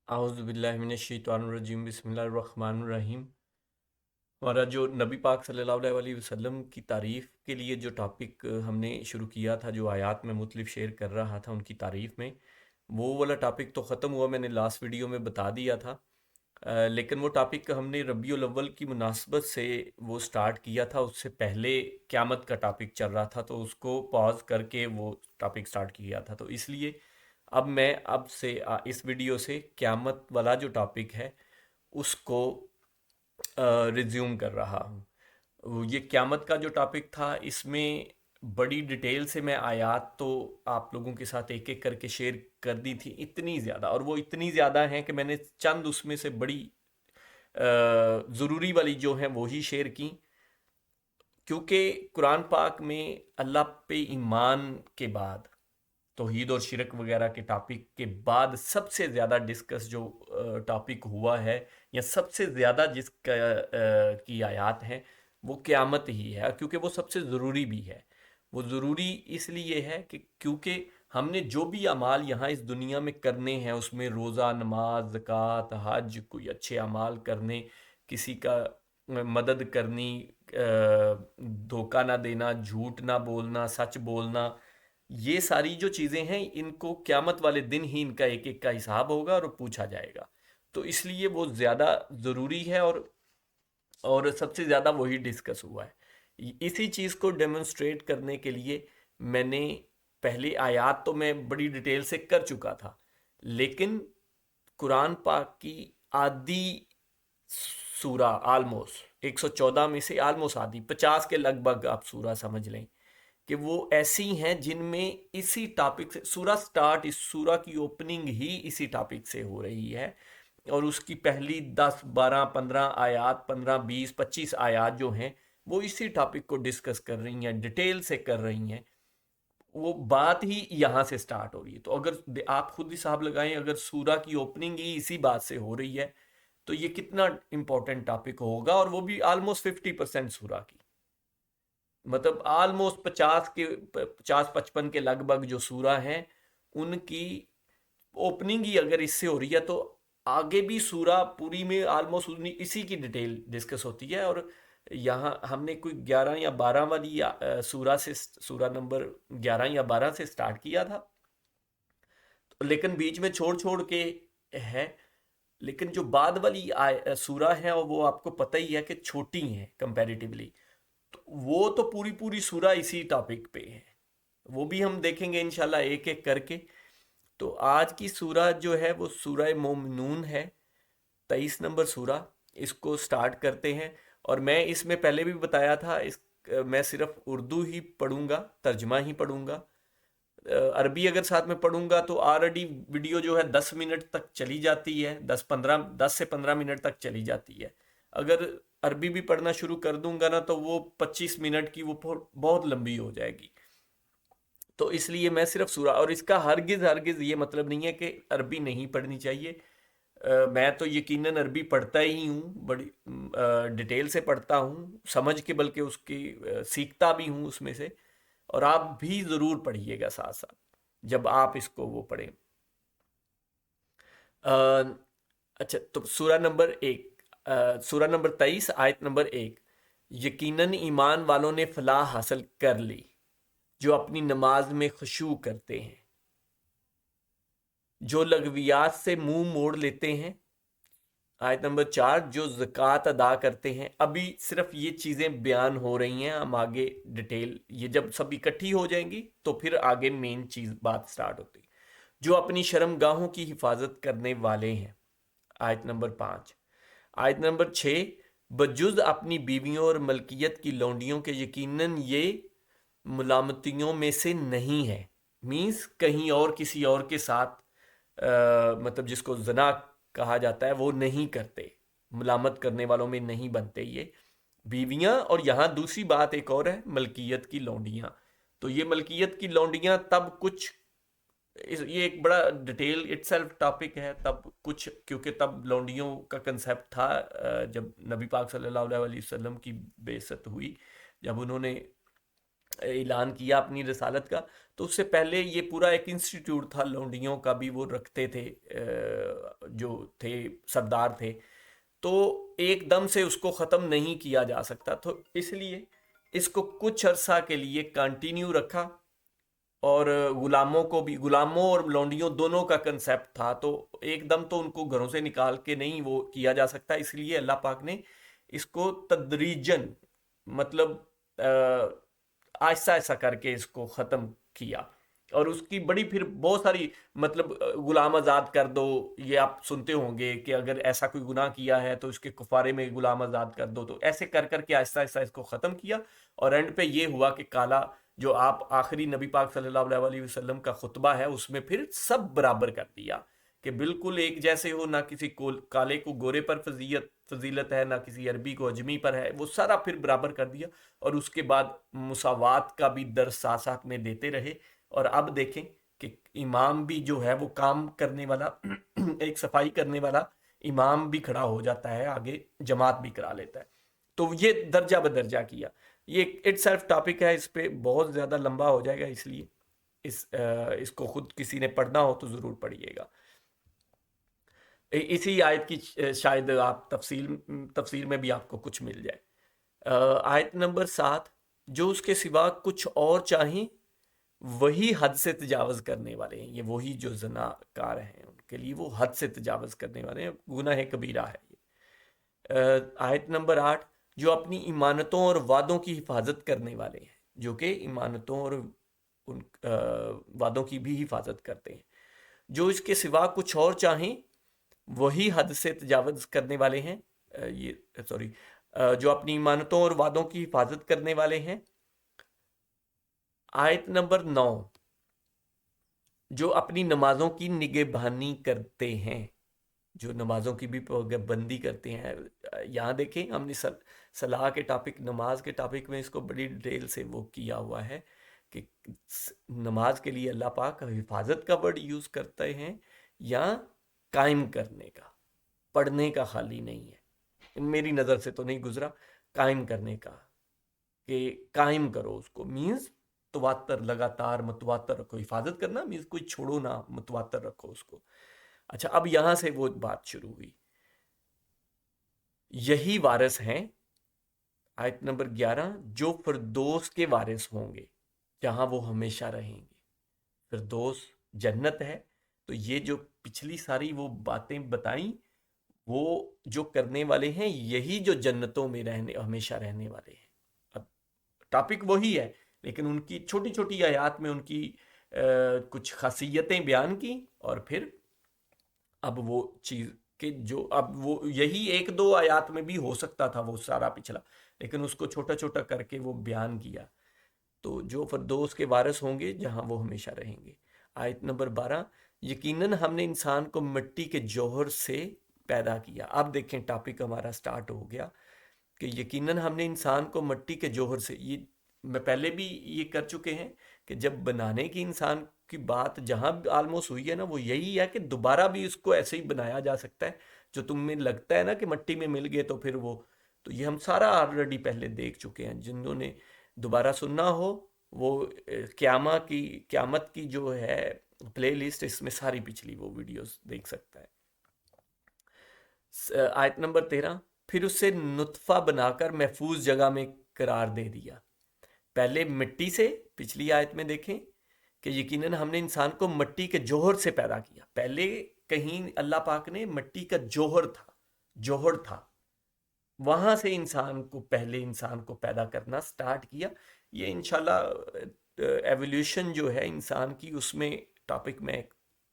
اعوذ باللہ من الشیطان الرجیم بسم اللہ الرحمن الرحیم۔ ہمارا جو نبی پاک صلی اللہ علیہ وسلم کی تعریف کے لیے جو ٹاپک ہم نے شروع کیا تھا، جو آیات میں مختلف شیئر کر رہا تھا ان کی تعریف میں، وہ والا ٹاپک تو ختم ہوا، میں نے لاسٹ ویڈیو میں بتا دیا تھا۔ لیکن وہ ٹاپک ہم نے ربیع الاول کی مناسبت سے وہ سٹارٹ کیا تھا، اس سے پہلے قیامت کا ٹاپک چل رہا تھا، تو اس کو پاز کر کے وہ ٹاپک سٹارٹ کیا تھا، تو اس لیے اب سے اس ویڈیو سے قیامت والا جو ٹاپک ہے اس کو ریزیوم کر رہا ہوں۔ یہ قیامت کا جو ٹاپک تھا، اس میں بڑی ڈیٹیل سے میں آیات تو آپ لوگوں کے ساتھ ایک ایک کر کے شیئر کر دی تھی، اتنی زیادہ، اور وہ اتنی زیادہ ہیں کہ میں نے چند اس میں سے بڑی ضروری والی جو ہیں وہی شیئر کی، کیونکہ قرآن پاک میں اللہ پہ ایمان کے بعد، توحید اور شرک وغیرہ کے ٹاپک کے بعد سب سے زیادہ ڈسکس جو ٹاپک ہوا ہے، یا سب سے زیادہ جس کی آیات ہیں، وہ قیامت ہی ہے، کیونکہ وہ سب سے ضروری بھی ہے۔ وہ ضروری اس لیے ہے کہ کیونکہ ہم نے جو بھی اعمال یہاں اس دنیا میں کرنے ہیں، اس میں روزہ، نماز، زکوٰۃ، حج، کوئی اچھے اعمال کرنے، کسی کا مدد کرنی، دھوکہ نہ دینا، جھوٹ نہ بولنا، سچ بولنا، یہ ساری جو چیزیں ہیں ان کو قیامت والے دن ہی ان کا ایک ایک کا حساب ہوگا اور پوچھا جائے گا، تو اس لیے وہ زیادہ ضروری ہے، اور سب سے زیادہ وہی ڈسکس ہوا ہے۔ اسی چیز کو ڈیمونسٹریٹ کرنے کے لیے میں نے پہلی آیات تو میں بڑی ڈیٹیل سے کر چکا تھا، لیکن قرآن پاک کی آدھی سورہ، آلموسٹ 114 میں سے آلموسٹ آدھی، 50 کے لگ بھگ آپ سورہ سمجھ لیں کہ وہ ایسی ہیں جن میں اسی ٹاپک سے سورہ سٹارٹ، اس سورہ کی اوپننگ ہی اسی ٹاپک سے ہو رہی ہے، اور اس کی پہلی 10 12 15 آیات، 15 20 25 آیات جو ہیں وہ اسی ٹاپک کو ڈسکس کر رہی ہیں، ڈیٹیل سے کر رہی ہیں، وہ بات ہی یہاں سے سٹارٹ ہو رہی ہے۔ تو اگر آپ خود حساب لگائیں، اگر سورہ کی اوپننگ ہی اسی بات سے ہو رہی ہے تو یہ کتنا امپورٹنٹ ٹاپک ہوگا، اور وہ بھی آلموسٹ 50% سورہ کی، مطلب آلموسٹ 50 55 کے لگ بھگ جو سورہ ہیں ان کی اوپننگ ہی اگر اس سے ہو رہی ہے، تو آگے بھی سورہ پوری میں آلموسٹ اسی کی ڈیٹیل ڈسکس ہوتی ہے، اور یہاں ہم نے کوئی 11 یا 12 والی سورہ نمبر 11 یا 12 سے سٹارٹ کیا تھا، لیکن بیچ میں چھوڑ چھوڑ کے ہے، لیکن جو بعد والی سورہ ہیں وہ آپ کو پتہ ہی ہے کہ چھوٹی ہیں کمپیریٹیولی، تو وہ تو پوری پوری سورہ اسی ٹاپک پہ ہے، وہ بھی ہم دیکھیں گے انشاءاللہ ایک ایک کر کے۔ تو آج کی سورہ جو ہے وہ سورہ مومنون ہے، 23 نمبر سورہ، اس کو سٹارٹ کرتے ہیں، اور میں اس میں پہلے بھی بتایا تھا، میں صرف اردو ہی پڑھوں گا، ترجمہ ہی پڑھوں گا، عربی اگر ساتھ میں پڑھوں گا تو آلریڈی ویڈیو جو ہے 10 منٹ تک چلی جاتی ہے، 10 سے 15 منٹ تک چلی جاتی ہے، اگر عربی بھی پڑھنا شروع کر دوں گا نا تو وہ 25 منٹ کی وہ بہت لمبی ہو جائے گی، تو اس لیے میں صرف سورہ، اور اس کا ہرگز ہرگز یہ مطلب نہیں ہے کہ عربی نہیں پڑھنی چاہیے، میں تو یقیناً عربی پڑھتا ہی ہوں، بڑی ڈیٹیل سے پڑھتا ہوں، سمجھ کے، بلکہ اس کی سیکھتا بھی ہوں اس میں سے، اور آپ بھی ضرور پڑھیے گا ساتھ ساتھ جب آپ اس کو وہ پڑھیں۔ اچھا، تو سورہ نمبر 1، سورہ نمبر 23 آیت نمبر 1، یقیناً ایمان والوں نے فلاح حاصل کر لی جو اپنی نماز میں خشوع کرتے ہیں، جو لغویات سے منہ موڑ لیتے ہیں۔ آیت نمبر 4، جو زکوٰۃ ادا کرتے ہیں۔ ابھی صرف یہ چیزیں بیان ہو رہی ہیں، ہم آگے ڈیٹیل، یہ جب سب اکٹھی ہو جائیں گی تو پھر آگے مین چیز بات سٹارٹ ہوتی، جو اپنی شرم گاہوں کی حفاظت کرنے والے ہیں۔ آیت نمبر 5، آیت نمبر 6، بجز اپنی بیویوں اور ملکیت کی لونڈیوں کے یقیناً یہ ملامتیوں میں سے نہیں ہے، مینس کہیں اور کسی اور کے ساتھ مطلب جس کو زنا کہا جاتا ہے وہ نہیں کرتے، ملامت کرنے والوں میں نہیں بنتے یہ بیویاں، اور یہاں دوسری بات ایک اور ہے، ملکیت کی لونڈیاں، تو یہ ملکیت کی لونڈیاں تب کچھ، یہ ایک بڑا ڈیٹیل اٹ سیلف ٹاپک ہے، تب کچھ، کیونکہ تب لونڈیوں کا کنسیپٹ تھا، جب نبی پاک صلی اللہ علیہ وسلم کی بعثت ہوئی، جب انہوں نے اعلان کیا اپنی رسالت کا، تو اس سے پہلے یہ پورا ایک انسٹیٹیوٹ تھا لونڈیوں کا بھی، وہ رکھتے تھے جو تھے سردار تھے، تو ایک دم سے اس کو ختم نہیں کیا جا سکتا، تو اس لیے اس کو کچھ عرصہ کے لیے کنٹینیو رکھا، اور غلاموں کو بھی، غلاموں اور لونڈیوں دونوں کا کنسیپٹ تھا، تو ایک دم تو ان کو گھروں سے نکال کے نہیں وہ کیا جا سکتا، اس لیے اللہ پاک نے اس کو تدریجن، مطلب آہستہ آہستہ کر کے اس کو ختم کیا، اور اس کی بڑی پھر بہت ساری، مطلب غلام آزاد کر دو، یہ آپ سنتے ہوں گے کہ اگر ایسا کوئی گناہ کیا ہے تو اس کے کفارے میں غلام آزاد کر دو، تو ایسے کر کر کے آہستہ آہستہ اس کو ختم کیا، اور اینڈ پہ یہ ہوا کہ کالا جو آپ آخری نبی پاک صلی اللہ علیہ وسلم کا خطبہ ہے اس میں پھر سب برابر کر دیا کہ بالکل ایک جیسے ہو، نہ کسی کالے کو گورے پر فضیلت ہے، نہ کسی عربی کو اجمی پر ہے، وہ سارا پھر برابر کر دیا، اور اس کے بعد مساوات کا بھی درس ساتھ ساتھ میں دیتے رہے، اور اب دیکھیں کہ امام بھی جو ہے وہ کام کرنے والا ایک صفائی کرنے والا امام بھی کھڑا ہو جاتا ہے آگے، جماعت بھی کرا لیتا ہے، تو یہ درجہ بدرجہ کیا، یہ اٹ سیلف ٹاپک ہے، اس پہ بہت زیادہ لمبا ہو جائے گا، اس لیے اس کو خود کسی نے پڑھنا ہو تو ضرور پڑھیے گا۔ اسی آیت کی شاید آپ تفسیر میں بھی آپ کو کچھ مل جائے۔ آیت نمبر 7، جو اس کے سوا کچھ اور چاہیں وہی حد سے تجاوز کرنے والے ہیں، یہ وہی جو زنا کار ہیں ان کے لیے وہ حد سے تجاوز کرنے والے ہیں، گناہ کبیرہ ہے یہ۔ آیت نمبر 8، جو اپنی ایمانتوں اور وعدوں کی حفاظت کرنے والے ہیں، جو کہ ایمانتوں اور وعدوں کی بھی حفاظت کرتے ہیں، جو اس کے سوا کچھ اور چاہیں وہی حد سے تجاوز کرنے والے ہیں، جو اپنی ایمانتوں اور وعدوں کی حفاظت کرنے والے ہیں۔ آیت نمبر 9، جو اپنی نمازوں کی نگہبانی کرتے ہیں، جو نمازوں کی بھی پابندی کرتے ہیں۔ یہاں دیکھیں ہم نے صلاح کے ٹاپک، نماز کے ٹاپک میں اس کو بڑی ڈیٹیل سے وہ کیا ہوا ہے کہ نماز کے لیے اللہ پاک حفاظت کا ورڈ یوز کرتے ہیں یا قائم کرنے کا، پڑھنے کا خالی نہیں ہے، میری نظر سے تو نہیں گزرا، قائم کرنے کا، کہ قائم کرو اس کو، مینز تواتر، لگاتار متواتر رکھو، حفاظت کرنا مینز کوئی چھوڑو نہ، متواتر رکھو اس کو۔ اچھا، اب یہاں سے وہ بات شروع ہوئی، یہی وارث ہیں، آیت نمبر 11، جو فردوس کے وارث ہوں گے، جہاں وہ ہمیشہ رہیں گے۔ فردوس جنت ہے، تو یہ جو پچھلی ساری وہ باتیں بتائیں، وہ جو کرنے والے ہیں یہی جو جنتوں میں ہمیشہ رہنے والے ہیں۔ اب ٹاپک وہی ہے، لیکن ان کی چھوٹی چھوٹی آیات میں ان کی کچھ خاصیتیں بیان کی، اور پھر اب وہ چیز کہ جو اب وہ یہی ایک دو آیات میں بھی ہو سکتا تھا وہ سارا پچھلا، لیکن اس کو چھوٹا چھوٹا کر کے وہ بیان کیا، تو جو فردوس کے وارث ہوں گے جہاں وہ ہمیشہ رہیں گے۔ آیت نمبر 12، یقیناً ہم نے انسان کو مٹی کے جوہر سے پیدا کیا۔ اب دیکھیں ٹاپک ہمارا سٹارٹ ہو گیا کہ یقیناً ہم نے انسان کو مٹی کے جوہر سے، یہ میں پہلے بھی یہ کر چکے ہیں کہ جب بنانے کی انسان کی بات جہاں آلموسٹ ہوئی ہے نا، وہ یہی ہے کہ دوبارہ بھی اس کو ایسے ہی بنایا جا سکتا ہے، جو تمہیں لگتا ہے نا کہ مٹی میں مل گئے تو پھر وہ، تو یہ ہم سارا آلریڈی پہلے دیکھ چکے ہیں، جنہوں نے دوبارہ سننا ہو وہ قیامت کی جو ہے پلے لسٹ، اس میں ساری پچھلی وہ ویڈیوز دیکھ سکتا ہے۔ آیت نمبر 13، پھر اسے نطفہ بنا کر محفوظ جگہ میں قرار دے دیا۔ پہلے مٹی سے، پچھلی آیت میں دیکھیں کہ یقیناً ہم نے انسان کو مٹی کے جوہر سے پیدا کیا، پہلے کہیں اللہ پاک نے مٹی کا جوہر تھا، وہاں سے پہلے انسان کو پیدا کرنا سٹارٹ کیا۔ یہ انشاءاللہ ایولیوشن جو ہے انسان کی، اس میں ٹاپک میں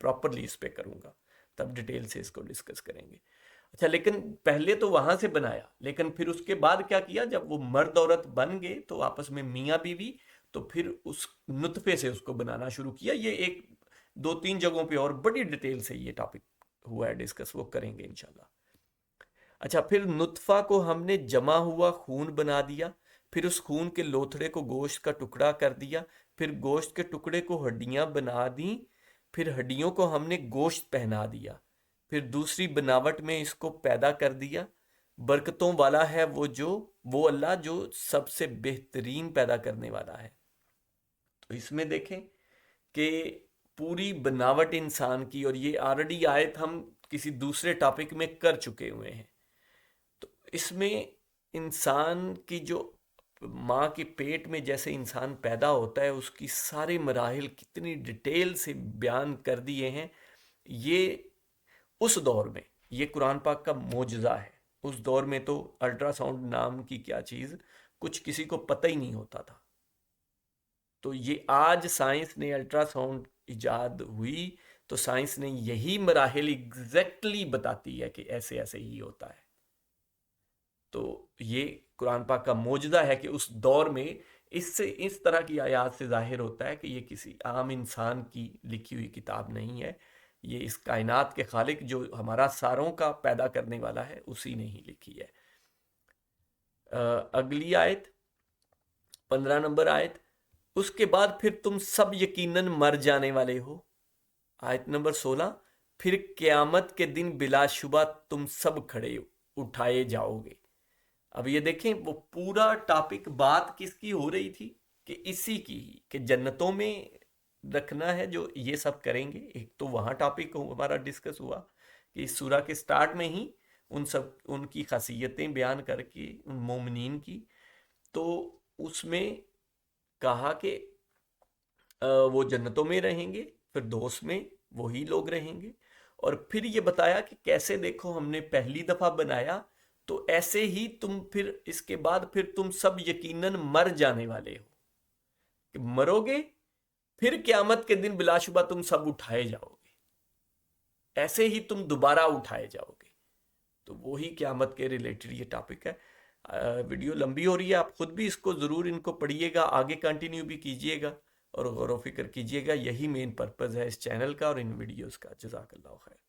پراپرلی اس پہ کروں گا، تب ڈیٹیل سے اس کو ڈسکس کریں گے۔ اچھا، لیکن پہلے تو وہاں سے بنایا، لیکن پھر اس کے بعد کیا کیا، جب وہ مرد عورت بن گئے تو آپس میں میاں بیوی، تو پھر اس نطفے سے اس کو بنانا شروع کیا۔ یہ ایک دو تین جگہوں پہ اور بڑی ڈیٹیل سے یہ ٹاپک ہوا ہے ڈسکس، وہ کریں گے انشاءاللہ۔ اچھا، پھر نطفہ کو ہم نے جمع ہوا خون بنا دیا، پھر اس خون کے لوتھڑے کو گوشت کا ٹکڑا کر دیا، پھر گوشت کے ٹکڑے کو ہڈیاں بنا دیں، پھر ہڈیوں کو ہم نے گوشت پہنا دیا، پھر دوسری بناوٹ میں اس کو پیدا کر دیا۔ برکتوں والا ہے وہ اللہ جو سب سے بہترین پیدا کرنے والا ہے۔ تو اس میں دیکھیں کہ پوری بناوٹ انسان کی، اور یہ آلریڈی آیت ہم کسی دوسرے ٹاپک میں کر چکے ہوئے ہیں، تو اس میں انسان کی جو ماں کے پیٹ میں جیسے انسان پیدا ہوتا ہے اس کی سارے مراحل کتنی ڈیٹیل سے بیان کر دیے ہیں. یہ اس دور میں یہ قرآن پاک کا معجزہ ہے. اس دور میں تو الٹرا ساؤنڈ نام کی کیا چیز کچھ کسی کو پتہ ہی نہیں ہوتا تھا. تو یہ آج سائنس نے الٹرا ساؤنڈ ایجاد ہوئی تو سائنس نے یہی مراحل ایگزیکٹلی بتاتی ہے کہ ایسے ایسے ہی ہوتا ہے. تو یہ قرآن پاک کا معجزہ ہے کہ اس دور میں اس طرح کی آیات سے ظاہر ہوتا ہے کہ یہ کسی عام انسان کی لکھی ہوئی کتاب نہیں ہے، یہ اس کائنات کے خالق جو ہمارا ساروں کا پیدا کرنے والا ہے اسی نے ہی لکھی ہے. اگلی آیت 15 نمبر آیت، اس کے بعد پھر تم سب یقیناً مر جانے والے ہو. آیت نمبر 16، پھر قیامت کے دن بلا شبہ تم سب کھڑے اٹھائے جاؤ گے. اب یہ دیکھیں وہ پورا ٹاپک بات کس کی ہو رہی تھی کہ اسی کی کہ جنتوں میں رکھنا ہے جو یہ سب کریں گے. ایک تو وہاں ٹاپک ہمارا ڈسکس ہوا کہ اس سورہ کے سٹارٹ میں ہی ان کی خاصیتیں بیان کر کے ان مومنین کی، تو اس میں کہا کہ وہ جنتوں میں رہیں گے، پھر دوست میں وہی لوگ رہیں گے، اور پھر یہ بتایا کہ کیسے دیکھو ہم نے پہلی دفعہ بنایا تو ایسے ہی تم پھر اس کے بعد پھر تم سب یقیناً مر جانے والے ہو، کہ مرو گے پھر قیامت کے دن بلا شبہ تم سب اٹھائے جاؤ گے، ایسے ہی تم دوبارہ اٹھائے جاؤ گے. تو وہی قیامت کے ریلیٹڈ یہ ٹاپک ہے. ویڈیو لمبی ہو رہی ہے، آپ خود بھی اس کو ضرور ان کو پڑھیے گا، آگے کنٹینیو بھی کیجیے گا اور غور و فکر کیجیے گا. یہی مین پرپز ہے اس چینل کا اور ان ویڈیوز کا. جزاک اللہ خیر.